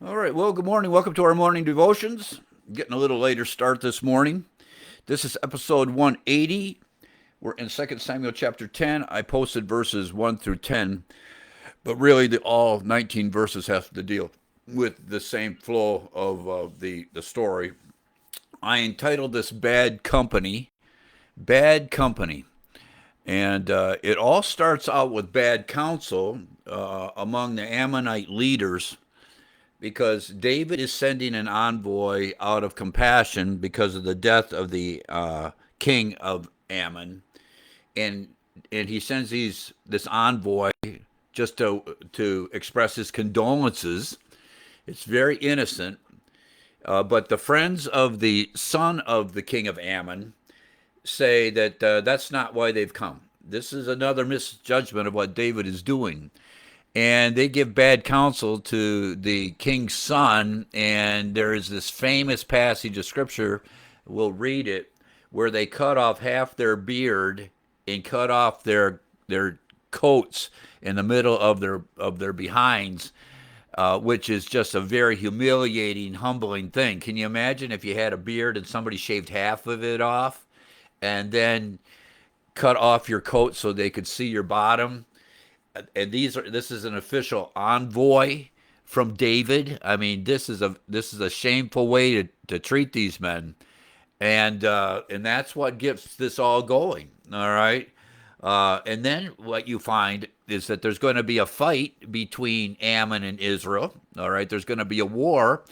All right. Well, good morning. Welcome to our morning devotions. Getting a little later start this morning. This is episode 180. We're in 2 Samuel chapter 10. I posted verses 1 through 10, but really all 19 verses have to deal with the same flow of the story. I entitled this Bad Company. Bad Company. And it all starts out with bad counsel among the Ammonite leaders because David is sending an envoy out of compassion because of the death of the king of Ammon, and he sends this envoy just to express his condolences. It's very innocent, but the friends of the son of the king of Ammon say that that's not why they've come. This is another misjudgment of what David is doing, and they give bad counsel to the king's son. And there is this famous passage of scripture, we'll read it, where they cut off half their beard and cut off their coats in the middle of their behinds, which is just a very humiliating, humbling thing. Can you imagine if you had a beard and somebody shaved half of it off and then cut off your coat so they could see your bottom? And this is an official envoy from David. I mean, this is a shameful way to treat these men, and that's what gets this all going. All right, and then what you find is that there's going to be a fight between Ammon and Israel. All right, there's going to be a war,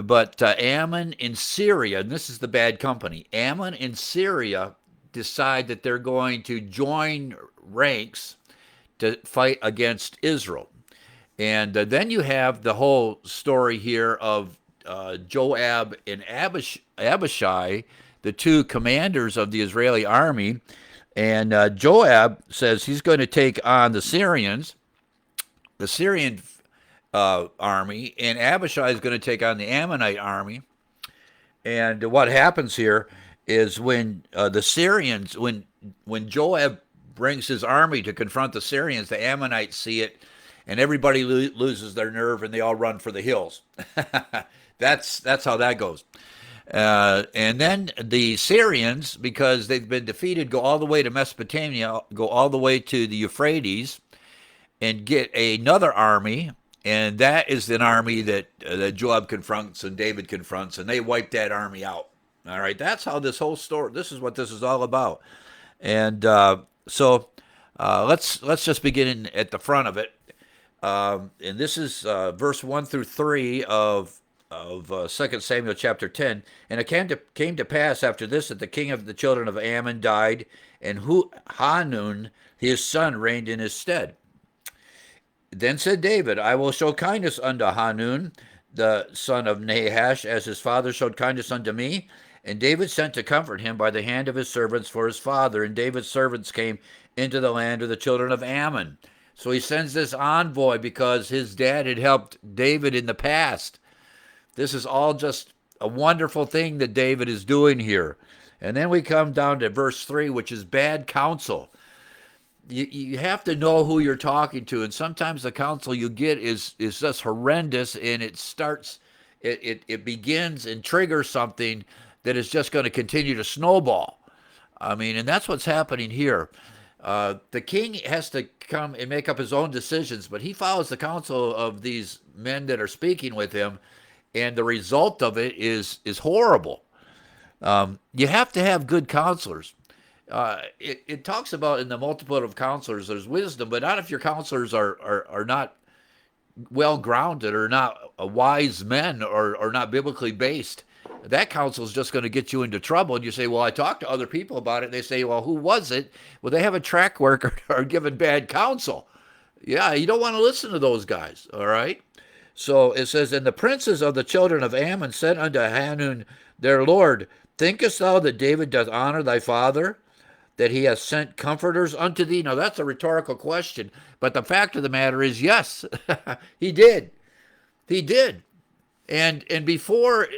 but Ammon in Syria, and this is the bad company. Ammon in Syria decide that they're going to join ranks to fight against Israel. And then you have the whole story here of Joab and Abishai, the two commanders of the Israeli army. And Joab says he's going to take on the Syrian army, and Abishai is going to take on the Ammonite army. And what happens here is when the Syrians, when Joab brings his army to confront the Syrians, the Ammonites see it, and everybody loses their nerve, and they all run for the hills. That's how that goes. And then the Syrians, because they've been defeated, go all the way to Mesopotamia, go all the way to the Euphrates, and get another army, and that is an army that Joab confronts and David confronts, and they wipe that army out. All right, that's how this whole story. This is what this is all about, and let's just begin at the front of it, and this is verse 1 through 3 of 2 Samuel chapter 10. And it came to pass after this that the king of the children of Ammon died, and Hanun his son reigned in his stead. Then said David, I will show kindness unto Hanun, the son of Nahash, as his father showed kindness unto me. And David sent to comfort him by the hand of his servants for his father. And David's servants came into the land of the children of Ammon. So he sends this envoy because his dad had helped David in the past. This is all just a wonderful thing that David is doing here. And then we come down to verse 3, which is bad counsel. You have to know who you're talking to, and sometimes the counsel you get is just horrendous, and it begins and triggers something that is just going to continue to snowball. I mean, and that's what's happening here. The king has to come and make up his own decisions, but he follows the counsel of these men that are speaking with him, and the result of it is horrible. You have to have good counselors. It talks about in the multitude of counselors, there's wisdom, but not if your counselors are not well grounded or not wise men or not biblically based. That counsel is just going to get you into trouble. And you say, well, I talked to other people about it. And they say, well, who was it? Well, they have a track record or given bad counsel. Yeah, you don't want to listen to those guys. All right. So it says, and the princes of the children of Ammon said unto Hanun their lord, thinkest thou that David doth honor thy father, that he has sent comforters unto thee? Now that's a rhetorical question, but the fact of the matter is, yes, he did. He did. And before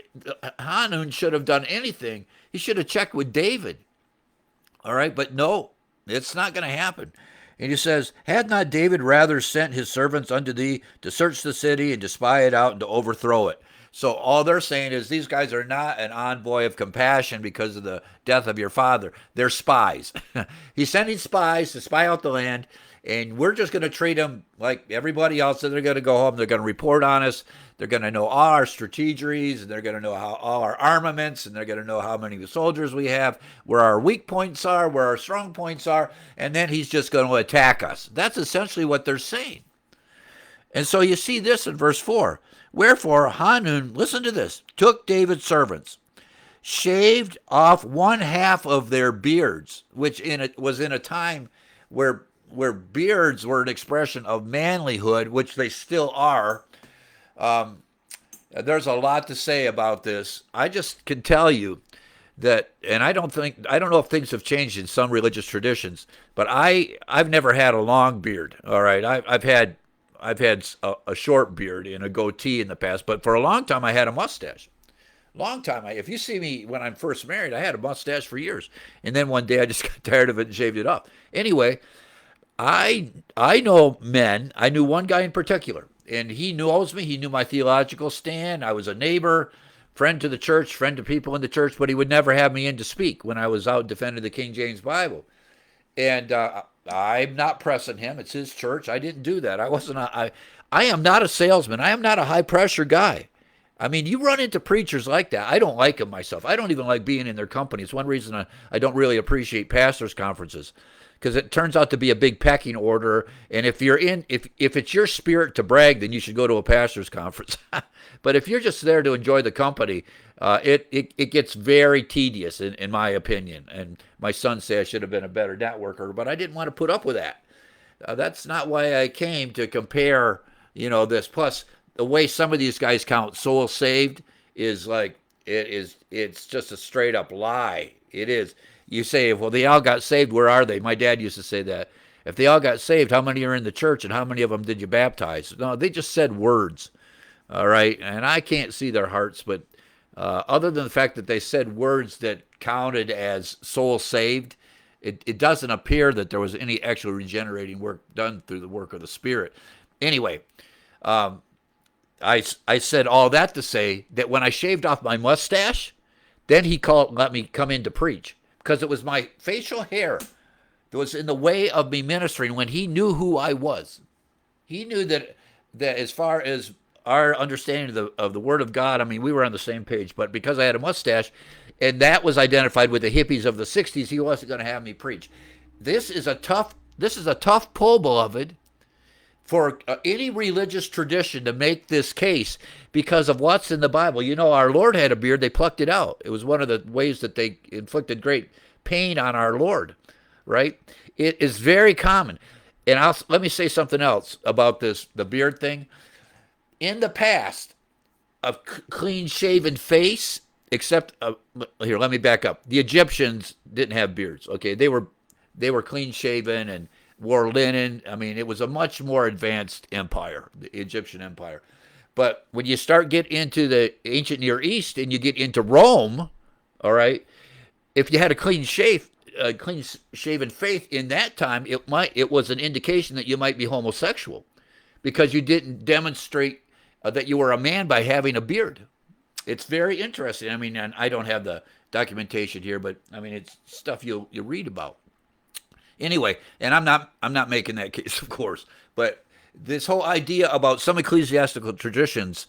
Hanun should have done anything, he should have checked with David. All right, but no, it's not going to happen. And he says, had not David rather sent his servants unto thee to search the city and to spy it out and to overthrow it? So all they're saying is these guys are not an envoy of compassion because of the death of your father. They're spies. He's sending spies to spy out the land, and we're just going to treat them like everybody else. So they're going to go home. They're going to report on us. They're going to know all our strategies, and they're going to know how all our armaments, and they're going to know how many soldiers we have, where our weak points are, where our strong points are, and then he's just going to attack us. That's essentially what they're saying. And so you see this in verse 4. Wherefore Hanun, listen to this, took David's servants, shaved off one half of their beards, which was in a time where beards were an expression of manlyhood, which they still are. There's a lot to say about this. I just can tell you that, and I don't know if things have changed in some religious traditions, but I've never had a long beard. All right, I've had a short beard and a goatee in the past, but for a long time I had a mustache. Long time. If you see me when I'm first married, I had a mustache for years, and then one day I just got tired of it and shaved it off. Anyway, I know men. I knew one guy in particular, and he knows me. He knew my theological stand. I was a neighbor, friend to the church, friend to people in the church, but he would never have me in to speak when I was out defending the King James Bible. And I'm not pressing him. It's his church. I didn't do that. I am not a salesman. I am not a high pressure guy. I mean, you run into preachers like that. I don't like them myself. I don't even like being in their company. It's one reason I don't really appreciate pastors' conferences, because it turns out to be a big pecking order. And if it's your spirit to brag, then you should go to a pastor's conference. But if you're just there to enjoy the company, it gets very tedious, in my opinion. And my son said I should have been a better networker, but I didn't want to put up with that. That's not why I came to compare, this. Plus, the way some of these guys count souls saved is like, it's just a straight up lie. It is. You say, well, they all got saved. Where are they? My dad used to say that. If they all got saved, how many are in the church and how many of them did you baptize? No, they just said words. All right. And I can't see their hearts, but other than the fact that they said words that counted as soul saved, it doesn't appear that there was any actual regenerating work done through the work of the Spirit. Anyway, I said all that to say that when I shaved off my mustache, then he let me come in to preach, because it was my facial hair that was in the way of me ministering when he knew who I was. He knew that as far as our understanding of the Word of God, I mean, we were on the same page, but because I had a mustache, and that was identified with the hippies of the 60s, he wasn't going to have me preach. This is a tough pull, beloved, for any religious tradition to make this case because of what's in the Bible. Our Lord had a beard. They plucked it out. It was one of the ways that they inflicted great pain on our Lord, right? It is very common. And let me say something else about the beard thing. In the past, a clean-shaven face, except, here, let me back up. The Egyptians didn't have beards, okay? They were clean-shaven and wore linen. I mean, it was a much more advanced empire, the Egyptian empire. But when you start getting into the ancient Near East and you get into Rome, all right, if you had a clean-shaven face in that time, it was an indication that you might be homosexual, because you didn't demonstrate that you were a man by having a beard. It's very interesting. I mean, and I don't have the documentation here, but I mean, it's stuff you read about. Anyway, and I'm not making that case, of course, but this whole idea about some ecclesiastical traditions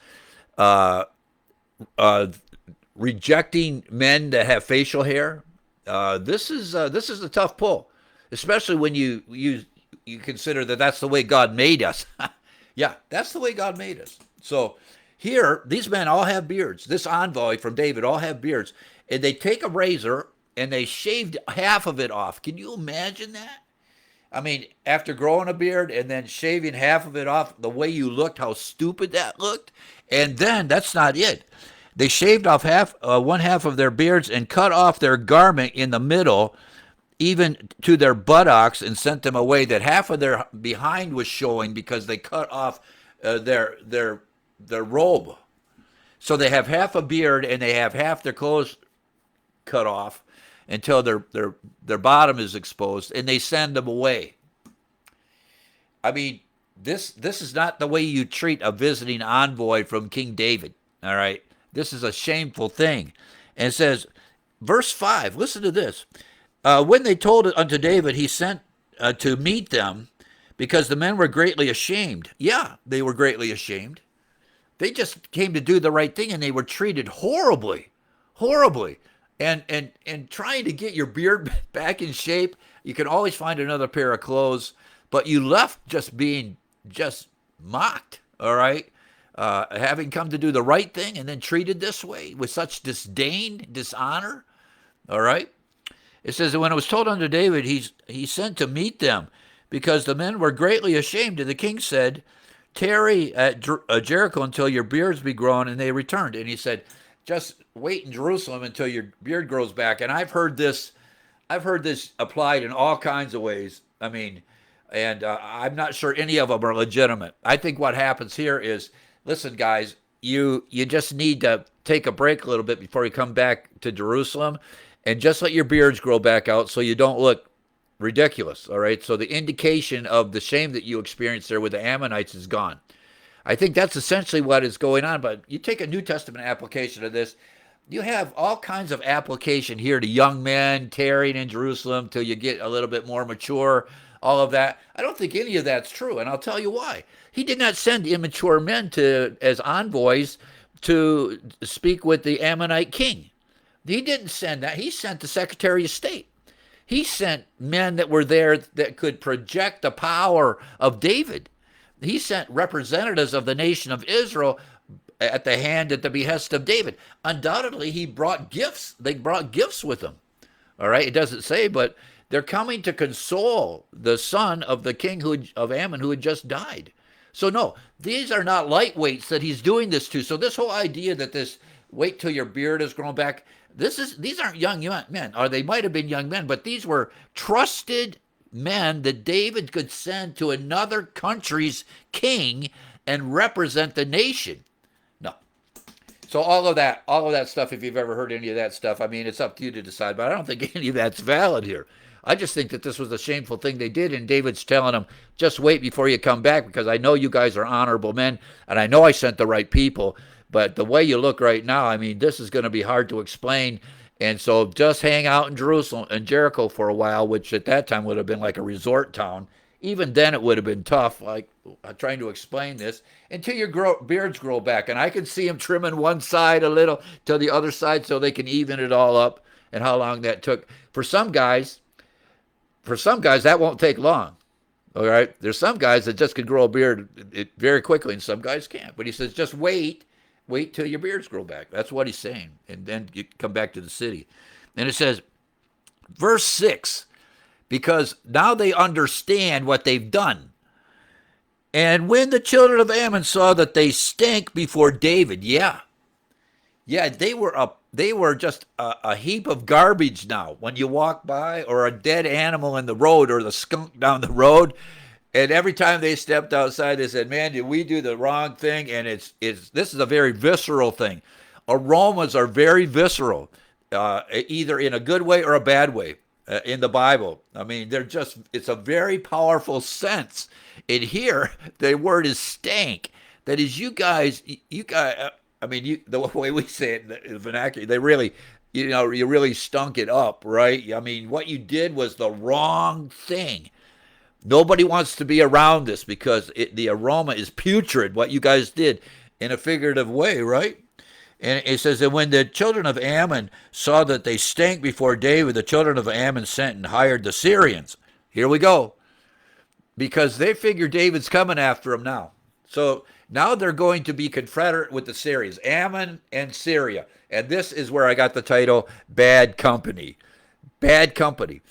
rejecting men that have facial hair, this is a tough pull, especially when you consider that that's the way God made us. Yeah, that's the way God made us. So here, these men all have beards. This envoy from David all have beards, and they take a razor and they shaved half of it off. Can you imagine that? I mean, after growing a beard and then shaving half of it off, the way you looked, how stupid that looked. And then that's not it. They shaved off one half of their beards and cut off their garment in the middle, even to their buttocks, and sent them away. That half of their behind was showing because they cut off their robe. So they have half a beard and they have half their clothes cut off until their bottom is exposed, and they send them away. I mean, this is not the way you treat a visiting envoy from King David. All right, this is a shameful thing. And it says, verse 5. Listen to this. When they told it unto David, he sent to meet them, because the men were greatly ashamed. Yeah, they were greatly ashamed. They just came to do the right thing, and they were treated horribly, horribly. And trying to get your beard back in shape, you can always find another pair of clothes, but you left just being just mocked. All right, having come to do the right thing and then treated this way with such disdain, dishonor. All right. It says that when it was told unto David, he sent to meet them, because the men were greatly ashamed. And the king said, tarry at Jericho until your beards be grown. And they returned. And he said, just wait in Jerusalem until your beard grows back. And I've heard this applied in all kinds of ways. I mean, and I'm not sure any of them are legitimate. I think what happens here is, listen, guys, you just need to take a break a little bit before you come back to Jerusalem, and just let your beards grow back out so you don't look ridiculous. All right. So the indication of the shame that you experienced there with the Ammonites is gone. I think that's essentially what is going on. But you take a New Testament application of this, you have all kinds of application here to young men tarrying in Jerusalem till you get a little bit more mature, all of that. I don't think any of that's true, and I'll tell you why. He did not send immature men as envoys to speak with the Ammonite king. He didn't send that. He sent the Secretary of State. He sent men that were there that could project the power of David. He sent representatives of the nation of Israel at the behest of David. Undoubtedly, he brought gifts. They brought gifts with them. All right, it doesn't say, but they're coming to console the son of the king of Ammon who had just died. So no, these are not lightweights that he's doing this to. So this whole idea that this wait till your beard is grown back, these aren't young men, or they might have been young men, but these were trusted men that David could send to another country's king and represent the nation. No. So all of that stuff, if you've ever heard any of that stuff, I mean, it's up to you to decide, but I don't think any of that's valid here. I just think that this was a shameful thing they did, and David's telling them, just wait before you come back, because I know you guys are honorable men, and I know I sent the right people, but the way you look right now, I mean, this is going to be hard to explain. And so just hang out in Jerusalem and Jericho for a while, which at that time would have been like a resort town. Even then it would have been tough, like trying to explain this, until your beards grow back. And I can see them trimming one side a little to the other side so they can even it all up, and how long that took. For some guys, that won't take long. All right? There's some guys that just can grow a beard very quickly, and some guys can't. But he says, just wait till your beards grow back. That's what he's saying. And then you come back to the city. And it says, verse 6, because now they understand what they've done. And when the children of Ammon saw that they stank before David, they were just a heap of garbage now. When you walk by, or a dead animal in the road, or the skunk down the road, and every time they stepped outside, they said, man, did we do the wrong thing? And this is a very visceral thing. Aromas are very visceral, either in a good way or a bad way in the Bible. I mean, it's a very powerful sense. And here, the word is stank. That is, you guys, I mean, the way we say it in the vernacular, they really, you really stunk it up, right? I mean, what you did was the wrong thing. Nobody wants to be around this, because the aroma is putrid, what you guys did, in a figurative way, right? And it says that when the children of Ammon saw that they stank before David, the children of Ammon sent and hired the Syrians. Here we go. Because they figure David's coming after them now. So now they're going to be confederate with the Syrians, Ammon and Syria. And this is where I got the title, Bad Company. Bad Company.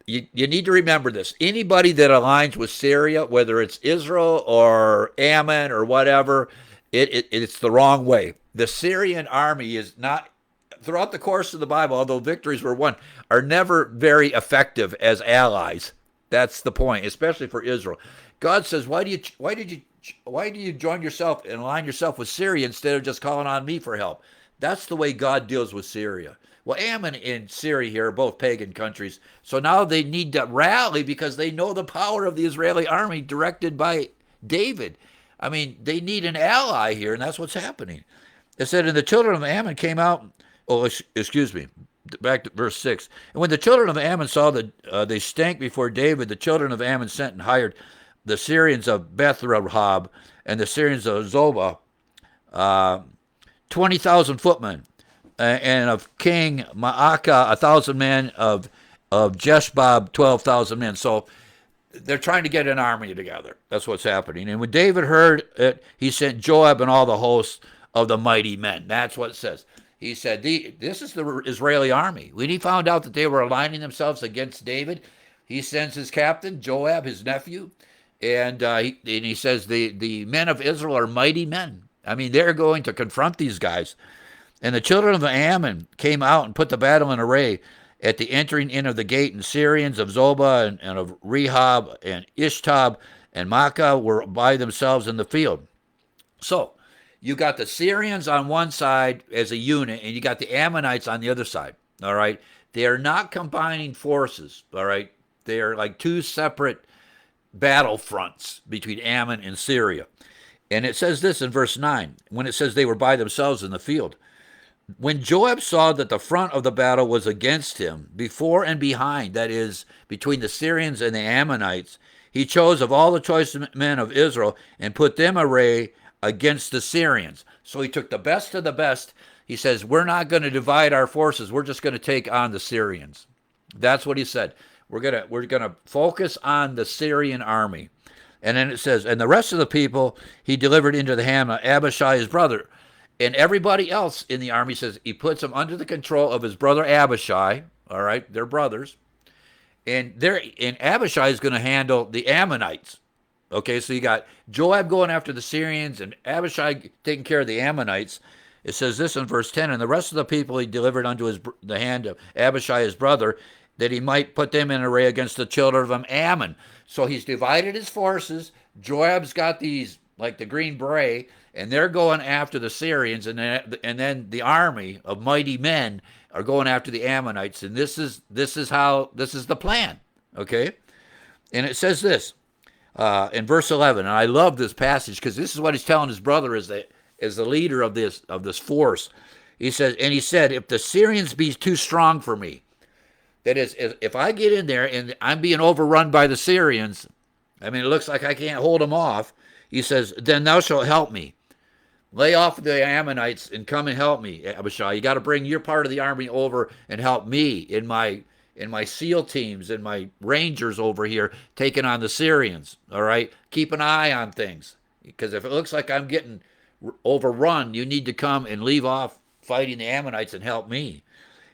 You need to remember this. Anybody that aligns with Syria, whether it's Israel or Ammon or whatever, it's the wrong way. The Syrian army is not, throughout the course of the Bible, although victories were won, are never very effective as allies. That's the point, especially for Israel. God says, why do you join yourself and align yourself with Syria instead of just calling on me for help? That's the way God deals with Syria. Well, Ammon and Syria here are both pagan countries. So now they need to rally because they know the power of the Israeli army directed by David. I mean, they need an ally here, and that's what's happening. It said, and the children of Ammon came out. Oh, excuse me. Back to verse 6. And when the children of Ammon saw that they stank before David, the children of Ammon sent and hired the Syrians of Beth Rehob and the Syrians of Zobah, 20,000 footmen, and of King Maacah 1,000 men, of Jeshbab 12,000 men. So they're trying to get an army together. That's what's happening. And when David heard it, he sent Joab and all the hosts of the mighty men. That's what it says. He said, this is the Israeli army. When he found out that they were aligning themselves against David, he sends his captain, Joab, his nephew, and he says, the men of Israel are mighty men. I mean, they're going to confront these guys. And the children of Ammon came out and put the battle in array at the entering in of the gate, and Syrians of Zobah and of Rehob and Ishtab and Maacah were by themselves in the field. So you got the Syrians on one side as a unit, and you got the Ammonites on the other side, all right? They are not combining forces, all right? They are like two separate battle fronts between Ammon and Syria. And it says this in verse 9, when it says they were by themselves in the field. When Joab saw that the front of the battle was against him, before and behind, that is, between the Syrians and the Ammonites, he chose of all the choice men of Israel and put them array against the Syrians. So he took the best of the best. He says, we're not going to divide our forces. We're just going to take on the Syrians. That's what he said. We're gonna focus on the Syrian army. And then it says, and the rest of the people he delivered into the hand of Abishai, his brother. And everybody else in the army, says he puts them under the control of his brother Abishai. All right, they're brothers. And Abishai is going to handle the Ammonites. Okay, so you got Joab going after the Syrians and Abishai taking care of the Ammonites. It says this in verse 10, and the rest of the people he delivered unto the hand of Abishai, his brother, that he might put them in array against the children of Ammon. So he's divided his forces. Joab's got these, like the Green Beret, and they're going after the Syrians, and then the army of mighty men are going after the Ammonites. And this is the plan, okay? And it says this in verse 11, and I love this passage because this is what he's telling his brother as the leader of this force. He says, and he said, if the Syrians be too strong for me, that is, if I get in there and I'm being overrun by the Syrians, I mean, it looks like I can't hold them off. He says, then thou shalt help me. Lay off the Ammonites and come and help me, Abishai. You got to bring your part of the army over and help me in my SEAL teams and my Rangers over here taking on the Syrians, all right? Keep an eye on things, because if it looks like I'm getting overrun, you need to come and leave off fighting the Ammonites and help me.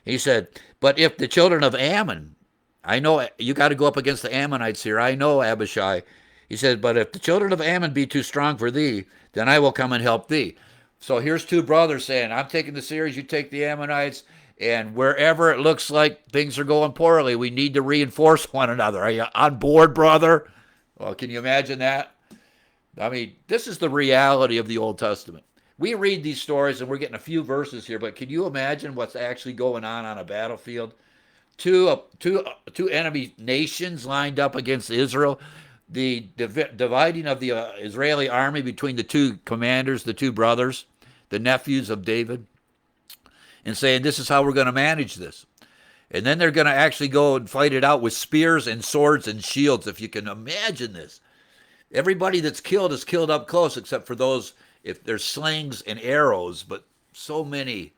He said, but if the children of Ammon, I know you got to go up against the Ammonites here. I know, Abishai. He said, but if the children of Ammon be too strong for thee, then I will come and help thee. So here's two brothers saying, I'm taking the Syrians, you take the Ammonites, and wherever it looks like things are going poorly, we need to reinforce one another. Are you on board, brother? Well, can you imagine that? I mean, this is the reality of the Old Testament. We read these stories, and we're getting a few verses here, but can you imagine what's actually going on a battlefield? Two enemy nations lined up against Israel, the dividing of the Israeli army between the two commanders, the two brothers, the nephews of David, and saying, this is how we're going to manage this. And then they're going to actually go and fight it out with spears and swords and shields, if you can imagine this. Everybody that's killed is killed up close, except for those, if there's slings and arrows, but so many.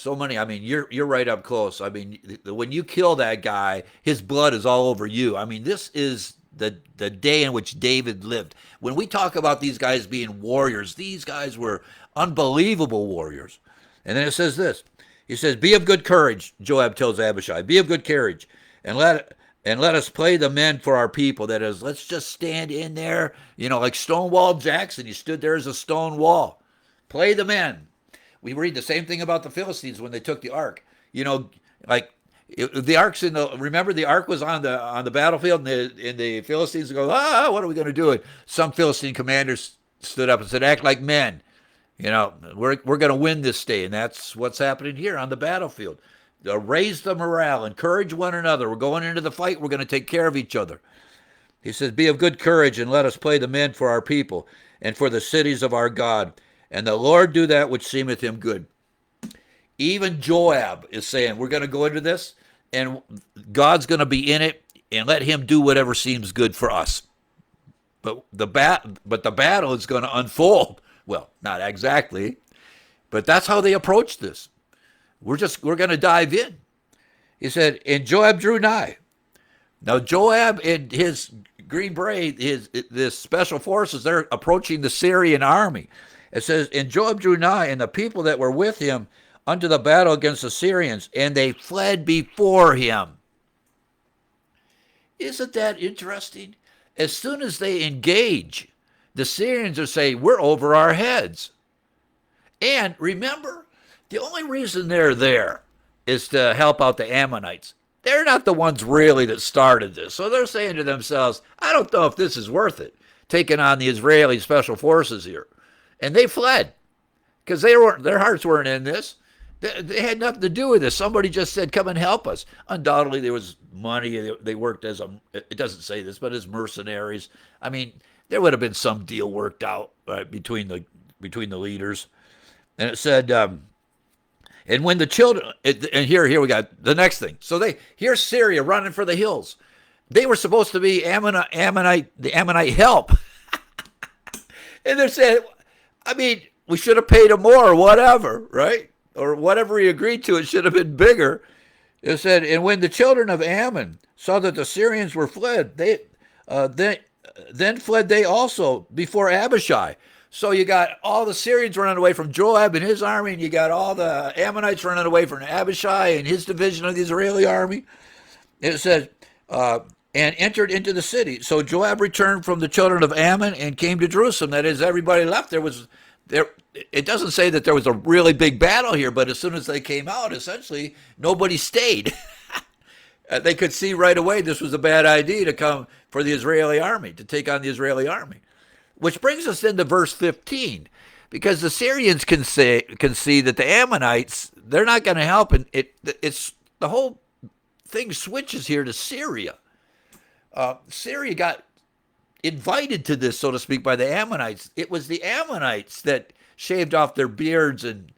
I mean, you're right up close. I mean, when you kill that guy, his blood is all over you. I mean, this is the day in which David lived. When we talk about these guys being warriors, these guys were unbelievable warriors. And then it says this. He says, be of good courage, Joab tells Abishai. Be of good courage, and let us play the men for our people. That is, let's just stand in there, like Stonewall Jackson. He stood there as a stone wall. Play the men. We read the same thing about the Philistines when they took the ark. Like the ark's remember the ark was on the battlefield, and the Philistines go, what are we going to do? And some Philistine commanders stood up and said, act like men. We're going to win this day, and that's what's happening here on the battlefield. Raise the morale, encourage one another. We're going into the fight. We're going to take care of each other. He says, be of good courage, and let us play the men for our people and for the cities of our God. And the Lord do that which seemeth him good. Even Joab is saying, we're going to go into this, and God's going to be in it, and let him do whatever seems good for us. But the battle is going to unfold. Well, not exactly, but that's how they approach this. We're going to dive in. He said, and Joab drew nigh. Now Joab and his Green Beret, this special forces, they're approaching the Syrian army. It says, and Joab drew nigh, and the people that were with him unto the battle against the Syrians, and they fled before him. Isn't that interesting? As soon as they engage, the Syrians are saying, we're over our heads. And remember, the only reason they're there is to help out the Ammonites. They're not the ones really that started this. So they're saying to themselves, I don't know if this is worth it, taking on the Israeli special forces here. And they fled because their hearts weren't in this. They had nothing to do with this. Somebody just said, come and help us. Undoubtedly, there was money. They worked as it doesn't say this, but as mercenaries. I mean, there would have been some deal worked out between the leaders. And it said, and when the children, and here we got the next thing. So here's Syria running for the hills. They were supposed to be the Ammonite help. And they're saying, I mean, we should have paid them more or whatever, right? Or whatever he agreed to, it should have been bigger. It said, and when the children of Ammon saw that the Syrians were fled, then fled they also before Abishai. So you got all the Syrians running away from Joab and his army, and you got all the Ammonites running away from Abishai and his division of the Israeli army. It said, and entered into the city. So Joab returned from the children of Ammon and came to Jerusalem. That is, everybody left. It doesn't say that there was a really big battle here, but as soon as they came out, essentially, nobody stayed. They could see right away this was a bad idea to come for the Israeli army, to take on the Israeli army. Which brings us into verse 15, because the Syrians can see that the Ammonites, they're not going to help, and it's the whole thing switches here to Syria. Syria got invited to this, so to speak, by the Ammonites. It was the Ammonites that shaved off their beards and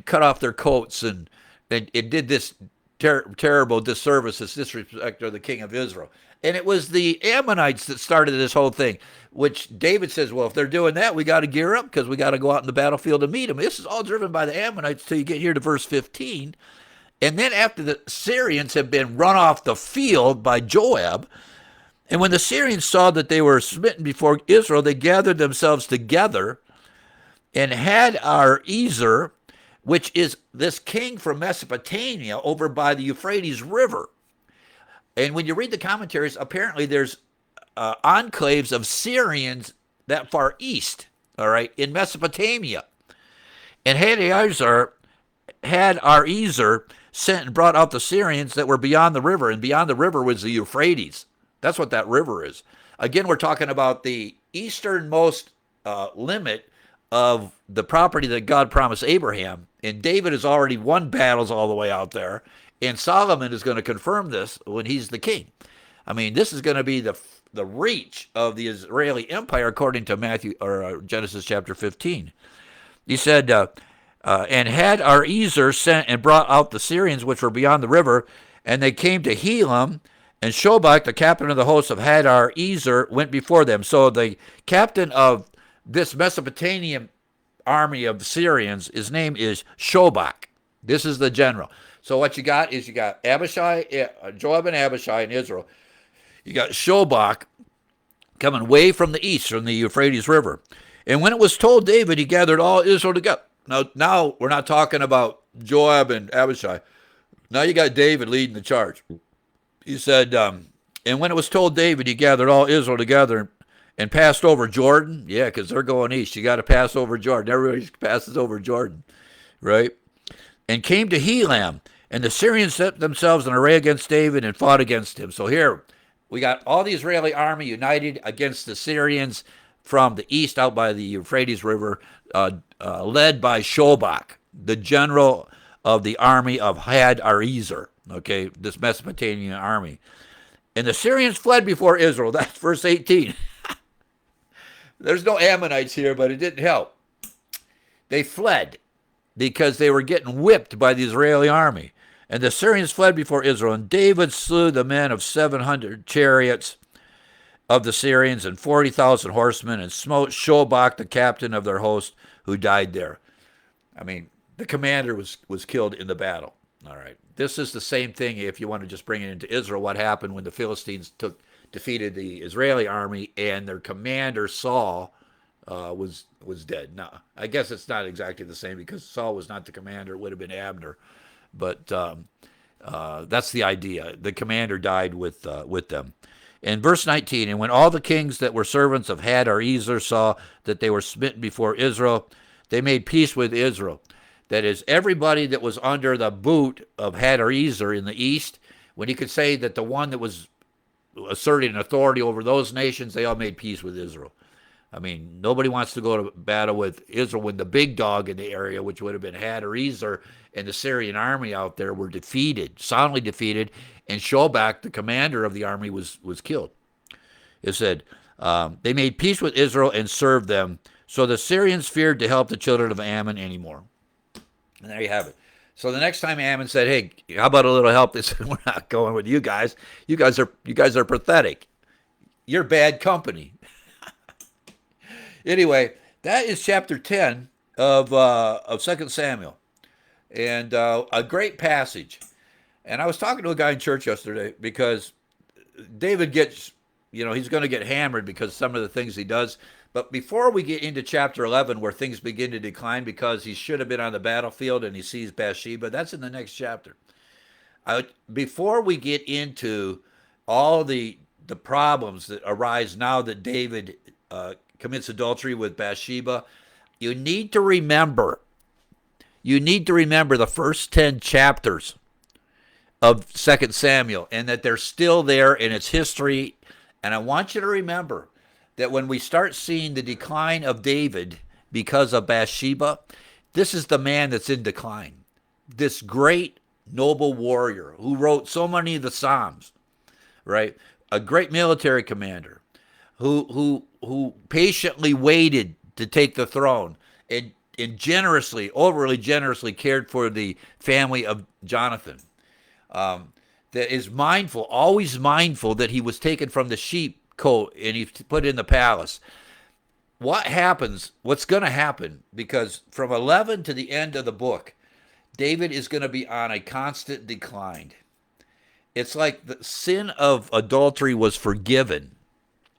cut off their coats and did this terrible disservice, this disrespect of the king of Israel. And it was the Ammonites that started this whole thing, which David says, well, if they're doing that, we got to gear up because we got to go out in the battlefield to meet them. This is all driven by the Ammonites till you get here to verse 15. And then after the Syrians have been run off the field by Joab, and when the Syrians saw that they were smitten before Israel, they gathered themselves together and Hadar-ezer, which is this king from Mesopotamia over by the Euphrates River. And when you read the commentaries, apparently there's enclaves of Syrians that far east, all right, in Mesopotamia. And Hadar-ezer sent and brought out the Syrians that were beyond the river, and beyond the river was the Euphrates. That's what that river is. Again, we're talking about the easternmost limit of the property that God promised Abraham. And David has already won battles all the way out there. And Solomon is going to confirm this when he's the king. I mean, this is going to be the reach of the Israeli empire according to Genesis chapter 15. He said, and Hadar-ezer sent and brought out the Syrians which were beyond the river, and they came to Helam, and Shobach, the captain of the host of Hadar-ezer, went before them. So the captain of this Mesopotamian army of Syrians, his name is Shobach. This is the general. So what you got is you got Abishai, Joab and Abishai in Israel. You got Shobach coming way from the east, from the Euphrates River. And when it was told David, he gathered all Israel together. Now we're not talking about Joab and Abishai. Now you got David leading the charge. He said, and when it was told David, he gathered all Israel together and passed over Jordan. Yeah, because they're going east. You got to pass over Jordan. Everybody passes over Jordan, right? And came to Helam. And the Syrians set themselves in array against David and fought against him. So here we got all the Israeli army united against the Syrians from the east out by the Euphrates River. led by Shobach, the general of the army of Had Arezer, okay, this Mesopotamian army. And the Syrians fled before Israel. That's verse 18. There's no Ammonites here, but it didn't help. They fled because they were getting whipped by the Israeli army. And the Syrians fled before Israel, and David slew the men of 700 chariots of the Syrians and 40,000 horsemen, and smote Shobach, the captain of their host, who died there. I mean, the commander was killed in the battle. All right. This is the same thing if you want to just bring it into Israel. What happened when the Philistines defeated the Israeli army and their commander Saul was dead. Now, I guess it's not exactly the same because Saul was not the commander. It would have been Abner. But that's the idea. The commander died with them. In verse 19, and when all the kings that were servants of Hadarezer saw that they were smitten before Israel, they made peace with Israel. That is, everybody that was under the boot of Hadarezer in the east, when he could say that the one that was asserting authority over those nations, they all made peace with Israel. I mean, nobody wants to go to battle with Israel when the big dog in the area, which would have been Hadarezer, and the Syrian army out there were defeated, soundly defeated, and Shobach, the commander of the army, was killed. It said, they made peace with Israel and served them, so the Syrians feared to help the children of Ammon anymore. And there you have it. So the next time Ammon said, "Hey, how about a little help?" They said, "We're not going with you guys. You guys are pathetic. You're bad company." Anyway, that is chapter 10 of 2 Samuel, and a great passage. And I was talking to a guy in church yesterday because David gets, he's going to get hammered because some of the things he does. But before we get into chapter 11, where things begin to decline because he should have been on the battlefield and he sees Bathsheba, that's in the next chapter. Before we get into all the problems that arise now that David commits adultery with Bathsheba, you need to remember the first 10 chapters of 2 Samuel, and that they're still there in its history. And I want you to remember that when we start seeing the decline of David because of Bathsheba, this is the man that's in decline. This great noble warrior who wrote so many of the Psalms, right? A great military commander who patiently waited to take the throne and overly generously cared for the family of Jonathan. That is always mindful that he was taken from the sheep cote and he's put in the palace. What's going to happen, because from 11 to the end of the book, David is going to be on a constant decline. It's like the sin of adultery was forgiven.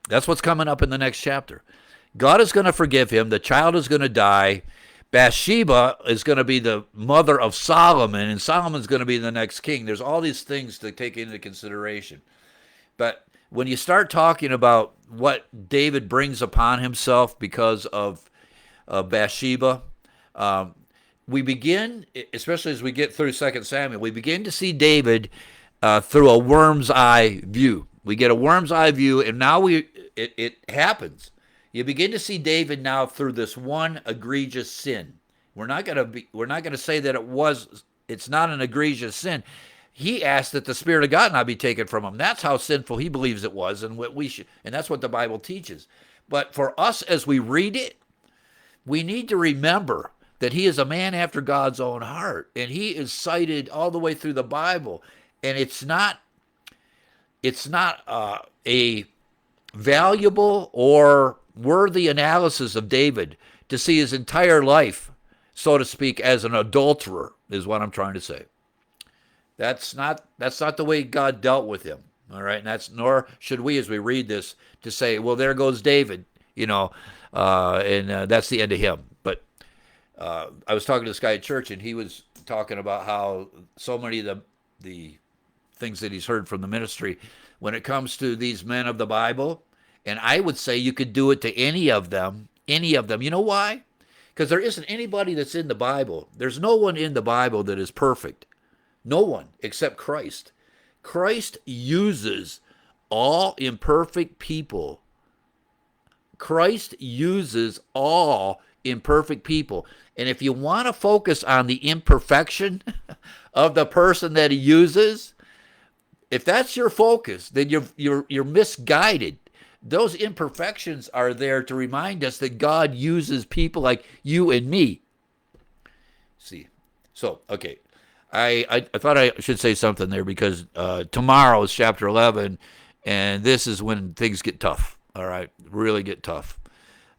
That's what's coming up in the next chapter. God is going to forgive him. The child is going to die. Bathsheba is going to be the mother of Solomon, and Solomon's going to be the next king. There's all these things to take into consideration. But when you start talking about what David brings upon himself because of Bathsheba, we begin, especially as we get through 2 Samuel, we begin to see David through a worm's eye view. We get a worm's eye view, and now it happens. You begin to see David now through this one egregious sin. We're not going to say that it's not an egregious sin. He asked that the Spirit of God not be taken from him. That's how sinful he believes it was, and that's what the Bible teaches. But for us, as we read it, we need to remember that he is a man after God's own heart, and he is cited all the way through the Bible. And it's not a valuable or worthy analysis of David to see his entire life, so to speak, as an adulterer, is what I'm trying to say. That's not the way God dealt with him. All right, and nor should we, as we read this, to say, well, there goes David, and that's the end of him. But I was talking to this guy at church, and he was talking about how so many of the things that he's heard from the ministry, when it comes to these men of the Bible, and I would say you could do it to any of them. You know why? Because there isn't anybody that's in the Bible. There's no one in the Bible that is perfect. No one except Christ. Christ uses all imperfect people. Christ uses all imperfect people. And if you want to focus on the imperfection of the person that he uses, if that's your focus, then you're misguided. Those imperfections are there to remind us that God uses people like you and me. See, so okay, I thought I should say something there because tomorrow is chapter 11, and this is when things get tough. All right, really get tough.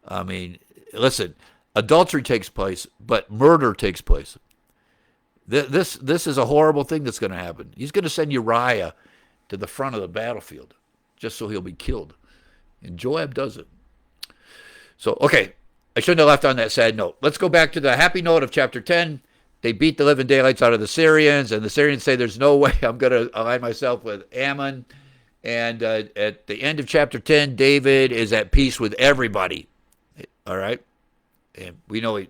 I mean, listen, adultery takes place, but murder takes place. This is a horrible thing that's going to happen. He's going to send Uriah to the front of the battlefield just so he'll be killed. And Joab does it. So, okay, I shouldn't have left on that sad note. Let's go back to the happy note of chapter 10. They beat the living daylights out of the Syrians, and the Syrians say, there's no way I'm going to align myself with Ammon. And at the end of chapter 10, David is at peace with everybody. All right? And we know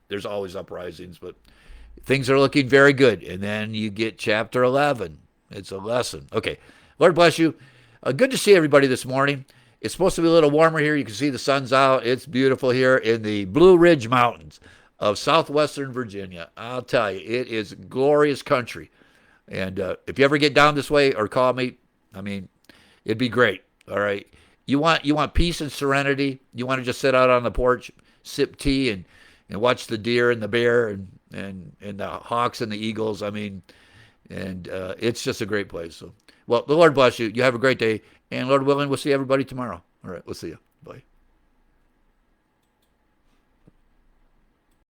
there's always uprisings, but things are looking very good. And then you get chapter 11. It's a lesson. Okay, Lord bless you. Good to see everybody this morning. It's supposed to be a little warmer here. You can see the sun's out. It's beautiful here in the Blue Ridge Mountains of southwestern Virginia. I'll tell you, it is glorious country. And if you ever get down this way or call me, I mean, it'd be great. All right. You want peace and serenity. You want to just sit out on the porch, sip tea, and watch the deer and the bear and the hawks and the eagles. I mean, and it's just a great place. So, well, the Lord bless you. You have a great day. And Lord willing, we'll see everybody tomorrow. All right, we'll see you. Bye.